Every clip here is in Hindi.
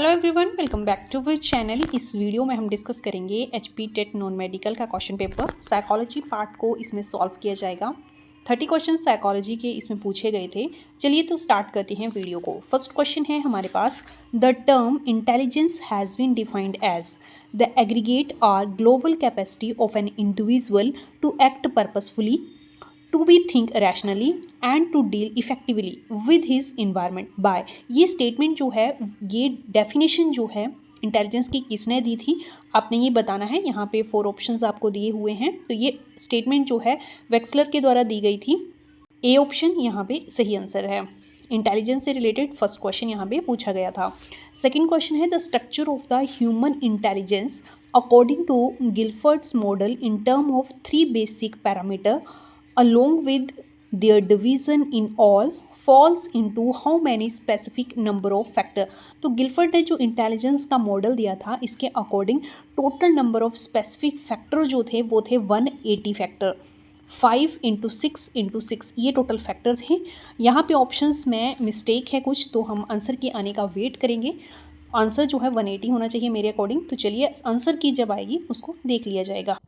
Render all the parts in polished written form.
Hello everyone, welcome back to our channel. इस वीडियो में हम डिस्कस करेंगे एचपी टेट नॉन मेडिकल का क्वेश्चन पेपर साइकोलॉजी पार्ट को इसमें सॉल्व किया जाएगा। 30 क्वेश्चन साइकोलॉजी के इसमें पूछे गए थे। चलिए तो स्टार्ट करते हैं वीडियो को। फर्स्ट क्वेश्चन है हमारे पास, the term intelligence has been defined as the aggregate और global capacity of an individual to act purposefully, to be think rationally and to deal effectively with his environment by. ये स्टेटमेंट जो है, ये डेफिनेशन जो है इंटेलिजेंस की किसने दी थी, आपने ये बताना है। यहाँ पे 4 ऑप्शंस आपको दिए हुए हैं। तो ये स्टेटमेंट जो है वेक्सलर के द्वारा दी गई थी। ए ऑप्शन यहाँ पे सही आंसर है। इंटेलिजेंस से रिलेटेड फर्स्ट क्वेश्चन यहाँ पे पूछा गया था। सेकेंड क्वेश्चन है, the structure of the human intelligence according to Guilford's model in term of 3 basic parameter along with their division in all falls into how many specific number of factor। तो गिलफर्ड ने जो इंटेलिजेंस का मॉडल दिया था, इसके according total number of specific factor जो थे वो थे 180 फैक्टर। 5 × 6 × 6 ये टोटल फैक्टर थे। यहाँ पे ऑप्शंस में मिस्टेक है कुछ, तो हम आंसर के आने का वेट करेंगे। आंसर जो है 180 होना चाहिए मेरे अकॉर्डिंग। तो चलिए आंसर की जब आएगी उसको देख लिया जाएगा।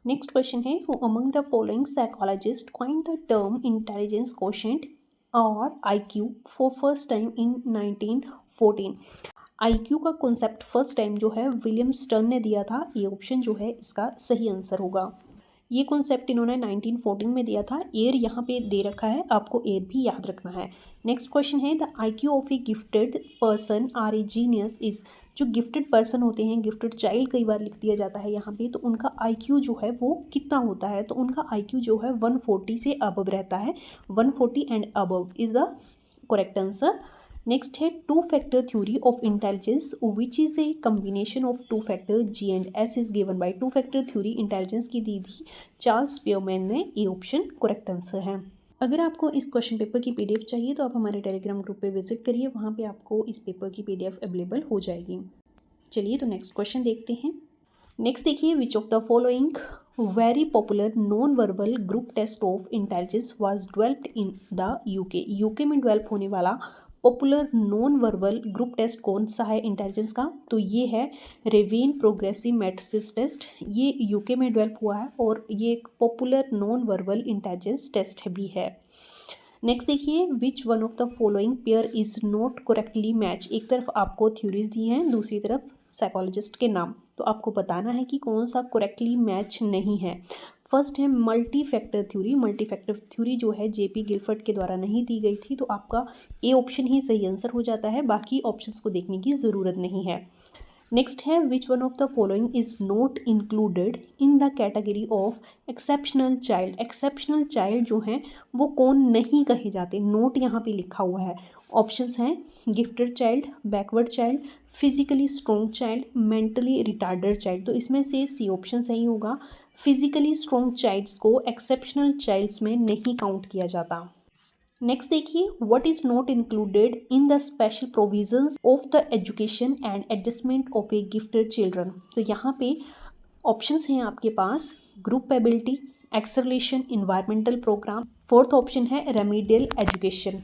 नेक्स्ट क्वेश्चन है, who among the following psychologist coined the term intelligence quotient और IQ for first time in 1914। IQ का कॉन्सेप्ट फर्स्ट टाइम जो है विलियम स्टर्न ने दिया था। ये ऑप्शन जो है इसका सही आंसर होगा। ये कॉन्सेप्ट इन्होंने 1914 में दिया था। एयर यहाँ पे दे रखा है, आपको एयर भी याद रखना है। नेक्स्ट क्वेश्चन है, the IQ of a gifted person are a genius is. जो गिफ्टेड पर्सन होते हैं, गिफ्टेड चाइल्ड कई बार लिख दिया जाता है यहाँ पे, तो उनका आईक्यू जो है वो कितना होता है? तो उनका आईक्यू जो है 140 से अबव रहता है। 140 and above is the correct answer. Next है, 2 factor theory of intelligence which is a combination of 2 factor G and S is given by. 2 factor theory intelligence की दी थी चार्ल्स स्पीयरमैन ने। ये ऑप्शन करेक्ट आंसर है। अगर आपको इस क्वेश्चन पेपर की पीडीएफ चाहिए तो आप हमारे टेलीग्राम ग्रुप पे विजिट करिए, वहाँ पे आपको इस पेपर की पीडीएफ अवेलेबल हो जाएगी। चलिए तो नेक्स्ट क्वेश्चन देखते हैं। नेक्स्ट देखिए, which of the following very popular non verbal group test of intelligence was developed in the UK. UK में डेवलप होने वाला popular non verbal group test कौन सा है इंटेलिजेंस का? तो ये है रेवेन प्रोग्रेसिव मैट्रिक्स टेस्ट। ये यूके में डेवलप हुआ है और ये एक popular non verbal intelligence test भी है। नेक्स्ट देखिए, which one of the following pair is not correctly match. एक तरफ आपको थ्योरीज दी हैं, दूसरी तरफ साइकोलॉजिस्ट के नाम, तो आपको बताना है कि कौन सा करेक्टली मैच नहीं है। फर्स्ट है multi factor theory. Multi factor theory जो है जेपी गिलफर्ड के द्वारा नहीं दी गई थी, तो आपका ए ऑप्शन ही सही आंसर हो जाता है, बाकी ऑप्शंस को देखने की ज़रूरत नहीं है। नेक्स्ट है, विच one of the following is not included in the category of exceptional child. Exceptional child जो हैं वो कौन नहीं कहे जाते, नोट यहाँ पे लिखा हुआ है। ऑप्शंस हैं gifted child, backward child, physically strong child, mentally retarded child. तो इसमें से सी ऑप्शन सही होगा। फिजिकली स्ट्रॉन्ग चाइल्ड्स को एक्सेप्शनल चाइल्ड्स में नहीं काउंट किया जाता। नेक्स्ट देखिए, what is not included in the special provisions of the education and adjustment of a gifted children. तो यहाँ पे ऑप्शंस हैं आपके पास group ability, acceleration, environmental programme. Fourth option है रेमीडियल एजुकेशन।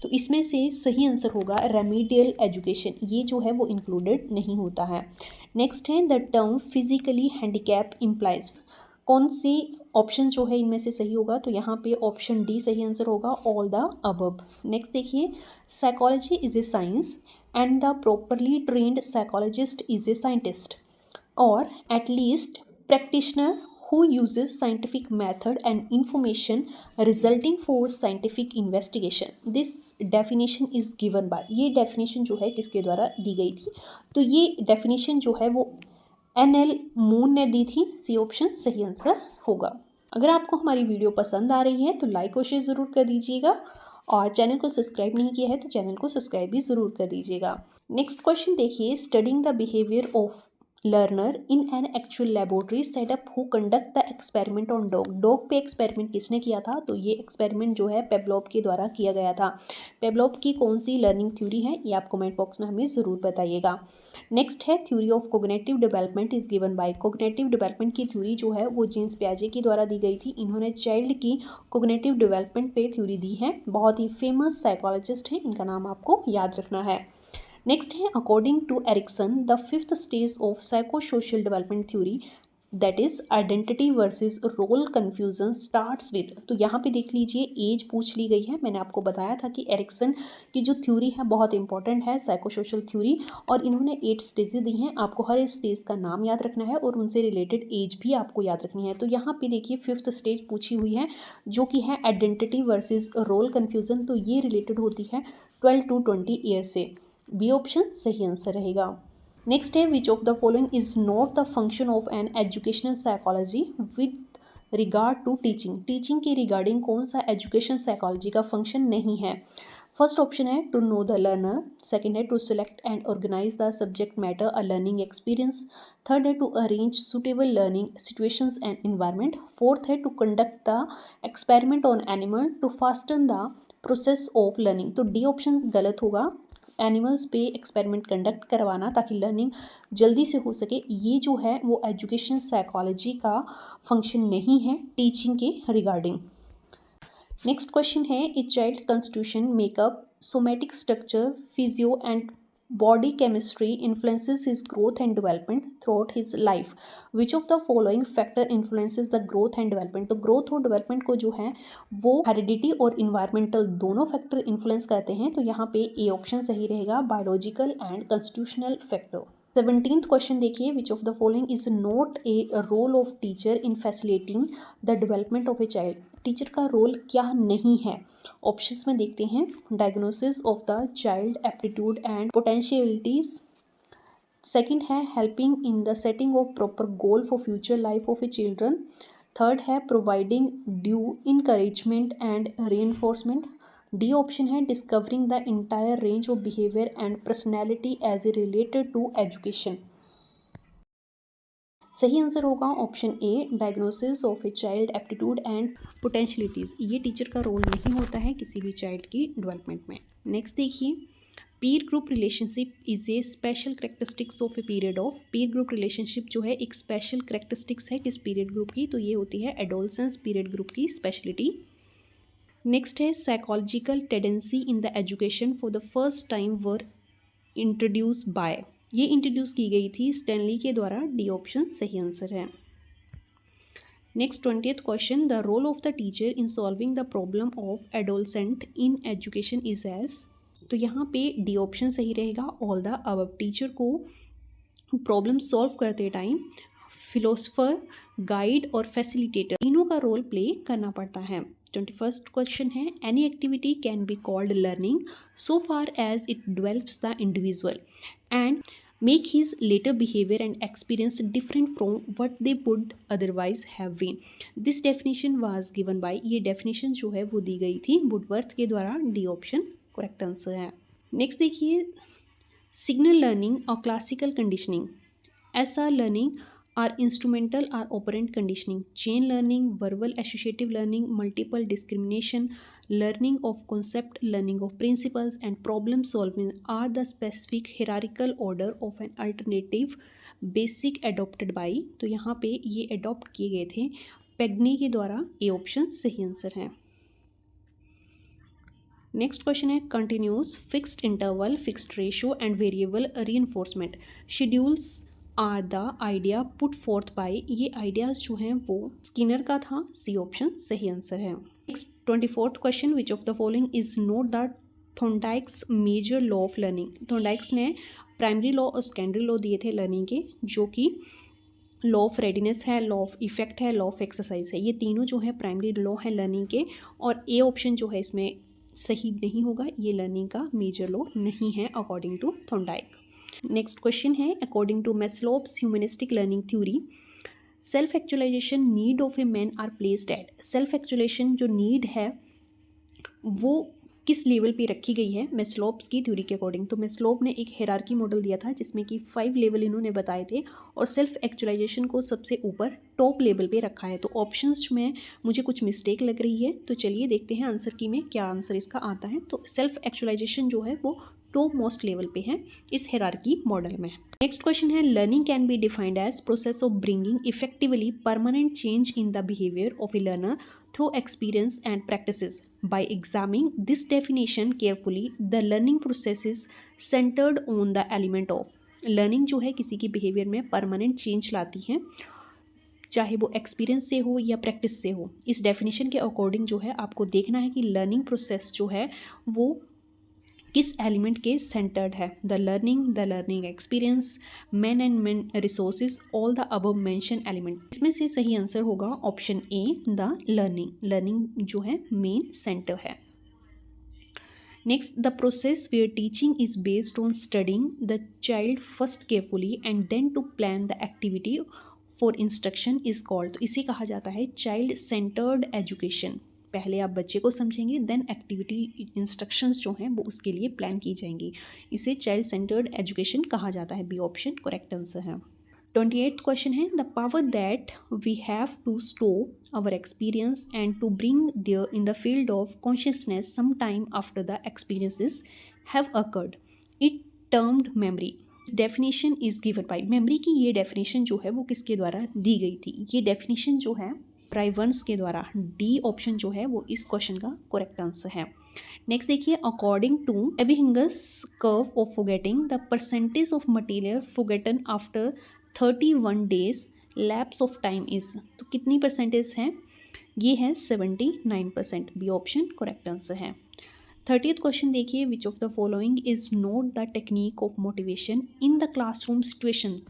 तो इसमें से सही आंसर होगा रेमीडियल एजुकेशन। ये जो है वो इंक्लूडेड नहीं होता है। नेक्स्ट है, the term physically handicap implies. कौन सी ऑप्शन जो है इनमें से सही होगा? तो यहाँ पे ऑप्शन डी सही आंसर होगा, ऑल द अबव। नेक्स्ट देखिए, psychology is a science and the properly trained psychologist is a scientist और at least practitioner who uses scientific method and information resulting for scientific investigation. This definition is given by। ये definition जो है किसके द्वारा दी गई थी? तो ये definition जो है वो NL मून ने दी थी। सी ऑप्शन सही आंसर होगा। अगर आपको हमारी वीडियो पसंद आ रही है तो लाइक और शेयर ज़रूर कर दीजिएगा, और चैनल को सब्सक्राइब नहीं किया है तो चैनल को सब्सक्राइब भी ज़रूर कर दीजिएगा। नेक्स्ट क्वेश्चन देखिए, studying the behaviour of learner in an actual laboratory setup who conduct the experiment on dog. Dog पे एक्सपेरिमेंट किसने किया था? तो ये एक्सपेरिमेंट जो है पेवलोव के द्वारा किया गया था। पेवलोव की कौन सी लर्निंग थ्योरी है, ये आप कमेंट बॉक्स में हमें ज़रूर बताइएगा। नेक्स्ट है, theory of cognitive development is given bye. Cognitive development की थ्योरी जो है वो जीन्स पियाजे के द्वारा दी गई थी। इन्होंने चाइल्ड की कोग्निटिव डेवलपमेंट पे थ्योरी दी है। बहुत ही फेमस साइकोलॉजिस्ट हैं, इनका नाम आपको याद रखना है। नेक्स्ट है according to Erikson the fifth stage of psychosocial development theory that is identity versus role confusion starts with. तो यहाँ पे देख लीजिए एज पूछ ली गई है। मैंने आपको बताया था कि एरिक्सन की जो थ्योरी है बहुत इंपॉर्टेंट है साइकोसोशल थ्योरी, और इन्होंने 8 स्टेजेस दी हैं। आपको हर स्टेज का नाम याद रखना है और उनसे रिलेटेड एज भी आपको याद रखनी है। तो यहाँ पे देखिए फिफ्थ स्टेज पूछी हुई है जो कि है आइडेंटिटी वर्सेस रोल कन्फ्यूजन। तो ये रिलेटेड होती है 12 to 20 ईयर से। बी ऑप्शन सही आंसर रहेगा। नेक्स्ट है which of the following is not the function of an educational psychology with regard to teaching. Teaching के रिगार्डिंग कौन सा एजुकेशन साइकोलॉजी का फंक्शन नहीं है। फर्स्ट ऑप्शन है to know the learner, second है to select and organise the subject matter a learning experience, third है to arrange suitable learning situations and environment, fourth है to conduct the experiment on animal to fasten the process of learning. तो डी ऑप्शन गलत होगा, एनिमल्स पे एक्सपेरिमेंट कंडक्ट करवाना ताकि लर्निंग जल्दी से हो सके, ये जो है वो एजुकेशन साइकोलॉजी का फंक्शन नहीं है टीचिंग के रिगार्डिंग। नेक्स्ट क्वेश्चन है a child constitution makeup somatic structure physio and body chemistry influences his growth and development through out his life. Which of the following factor influences the growth and development. तो ग्रोथ और डेवलपमेंट को जो है वो हेरिडिटी और इन्वायरमेंटल दोनों फैक्टर इन्फ्लुएंस करते हैं। तो यहाँ पे ए ऑप्शन सही रहेगा, biological and constitutional factor. 17th question देखिए which of the following is not a role of teacher in facilitating the development of a child. Teacher का रोल क्या नहीं है। ऑप्शंस में देखते हैं, diagnosis of the child aptitude and potentialities, second है helping in the setting of proper goal for future life of a children, third है providing due encouragement and reinforcement, D option है discovering the entire range of behaviour and personality as a related to education. सही आंसर होगा option A, diagnosis of a child aptitude and potentialities. ये टीचर का रोल नहीं होता है किसी भी चाइल्ड की डेवलपमेंट में। नेक्स्ट देखिए, पीर group relationship is a special characteristics of a period of. Pir group relationship जो है एक स्पेशल करेक्टरिस्टिक्स है किस पीरियड ग्रुप की, तो ये होती है एडोलसेंस पीरियड ग्रुप की स्पेशलिटी। नेक्स्ट है psychological tendency in the education for the first time were introduced by. ये इंट्रोड्यूस की गई थी स्टैनली के द्वारा, डी ऑप्शन सही आंसर है। Next 20th question, the role of the teacher in solving the problem of adolescent in education is as. तो यहाँ पे डी ऑप्शन सही रहेगा, ऑल द अबव। टीचर को प्रॉब्लम सॉल्व करते टाइम फिलोसफर, गाइड और फैसिलिटेटर तीनों का रोल प्ले करना पड़ता है। 21st क्वेश्चन है, any activity can be called learning so far as it develops the individual and make his later behavior and experience different from what they would otherwise have been. This definition was given by, ये definition जो है वो दी गई थी वुडवर्थ के द्वारा, डी ऑप्शन करेक्ट आंसर है। नेक्स्ट देखिए, सिग्नल लर्निंग और क्लासिकल कंडीशनिंग, ऐसा learning or instrumental or operant conditioning, chain learning, verbal associative learning, multiple discrimination, learning of concept, learning of principles and problem solving are the specific hierarchical order of an alternative basic adopted by। तो यहाँ पे ये अडॉप्ट किए गए थे पेग्ने के द्वारा, ए ऑप्शन सही आंसर है। नेक्स्ट क्वेश्चन है, continuous fixed interval fixed ratio and variable reinforcement schedules are the idea put forth by. ये आइडियाज जो हैं वो स्किनर का था, सी ऑप्शन सही आंसर है। Next 24th question, which of the following is not the Thorndike's major law of learning. Thorndike's ने प्राइमरी लॉ और सेकेंडरी लॉ दिए थे लर्निंग के, जो कि लॉ ऑफ रेडीनेस है, लॉ ऑफ इफेक्ट है, लॉ ऑफ एक्सरसाइज है। ये तीनों जो है प्राइमरी लॉ है लर्निंग के, और ए ऑप्शन जो है इसमें सही नहीं होगा, ये लर्निंग का मेजर लॉ नहीं है according to Thorndike. Next question है, according to Maslow's humanistic learning theory self actualization need of a man are placed at. Self actualization जो नीड है वो किस लेवल पे रखी गई है मैस्लोव्स की थ्योरी के अकॉर्डिंग। तो मैस्लोव ने एक हायरार्की मॉडल दिया था जिसमें कि 5 लेवल इन्होंने बताए थे, और सेल्फ एक्चुअलाइजेशन को सबसे ऊपर टॉप लेवल पे रखा है। तो ऑप्शंस में मुझे कुछ मिस्टेक लग रही है, तो चलिए देखते हैं आंसर की में क्या आंसर इसका आता है। तो सेल्फ एक्चुअलाइजेशन जो है वो टॉप मोस्ट लेवल पे है इस हायरार्की मॉडल में। नेक्स्ट क्वेश्चन है, learning can be defined as process of bringing effectively permanent change in the behaviour of a learner through experience and practices. By examining this definition carefully, the learning process is centered on the element of learning जो है किसी की बिहेवियर में परमानेंट चेंज लाती है, चाहे वो एक्सपीरियंस से हो या प्रैक्टिस से हो। इस डेफिनेशन के अकॉर्डिंग जो है आपको देखना है कि लर्निंग प्रोसेस जो है वो किस एलिमेंट के सेंटर्ड है। The learning experience, man and man resources, all the above mention element. इसमें से सही आंसर होगा ऑप्शन ए, द लर्निंग जो है मेन सेंटर है। Next, the process where teaching is based on studying the child first carefully and then to plan the activity for instruction is called. तो इसे कहा जाता है चाइल्ड सेंटर्ड एजुकेशन। पहले आप बच्चे को समझेंगे, देन एक्टिविटी इंस्ट्रक्शंस जो हैं वो उसके लिए प्लान की जाएंगी। इसे चाइल्ड सेंटर्ड एजुकेशन कहा जाता है। बी ऑप्शन करेक्ट आंसर है। 28th क्वेश्चन है, the power that we have to store our experience and to bring there in the field of consciousness some time after the experiences have occurred, it termed memory. Definition is given by. Memory की ये डेफिनेशन जो है वो किसके द्वारा दी गई थी? ये डेफिनेशन जो है ब्राइवर्स के द्वारा। डी ऑप्शन जो है वो इस क्वेश्चन का करेक्ट आंसर है। नेक्स्ट देखिए, according to Ebbinghaus curve of forgetting the percentage of material forgotten after 31 days lapse of time is. तो कितनी परसेंटेज है? ये है 79%। बी ऑप्शन करेक्ट आंसर है। 30th क्वेश्चन देखिए, which of the following is not the technique of motivation in the classroom situation.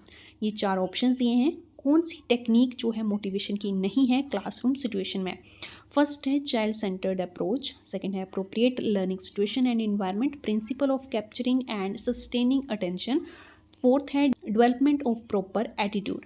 ये 4 ऑप्शन दिए हैं, कौन सी टेक्निक जो है मोटिवेशन की नहीं है क्लासरूम सिचुएशन में? फर्स्ट है चाइल्ड सेंटर्ड अप्रोच, सेकंड है appropriate learning situation and environment, principle of capturing and sustaining attention, fourth है डेवलपमेंट ऑफ प्रॉपर एटीट्यूड।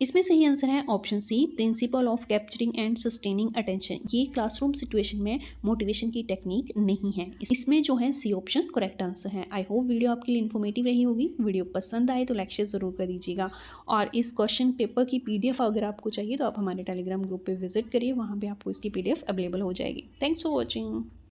इसमें सही आंसर है option C, principle of capturing and sustaining attention. ये क्लासरूम सिचुएशन में मोटिवेशन की टेक्निक नहीं है। इसमें जो है सी ऑप्शन करेक्ट आंसर है। आई होप वीडियो आपके लिए इन्फॉर्मेटिव रही होगी। वीडियो पसंद आए तो लाइक शेयर ज़रूर कर दीजिएगा, और इस क्वेश्चन पेपर की PDF अगर आपको चाहिए तो आप हमारे टेलीग्राम ग्रुप पर विजिट करिए, वहाँ पर आपको इसकी PDF अवेलेबल हो जाएगी। Thanks for watching.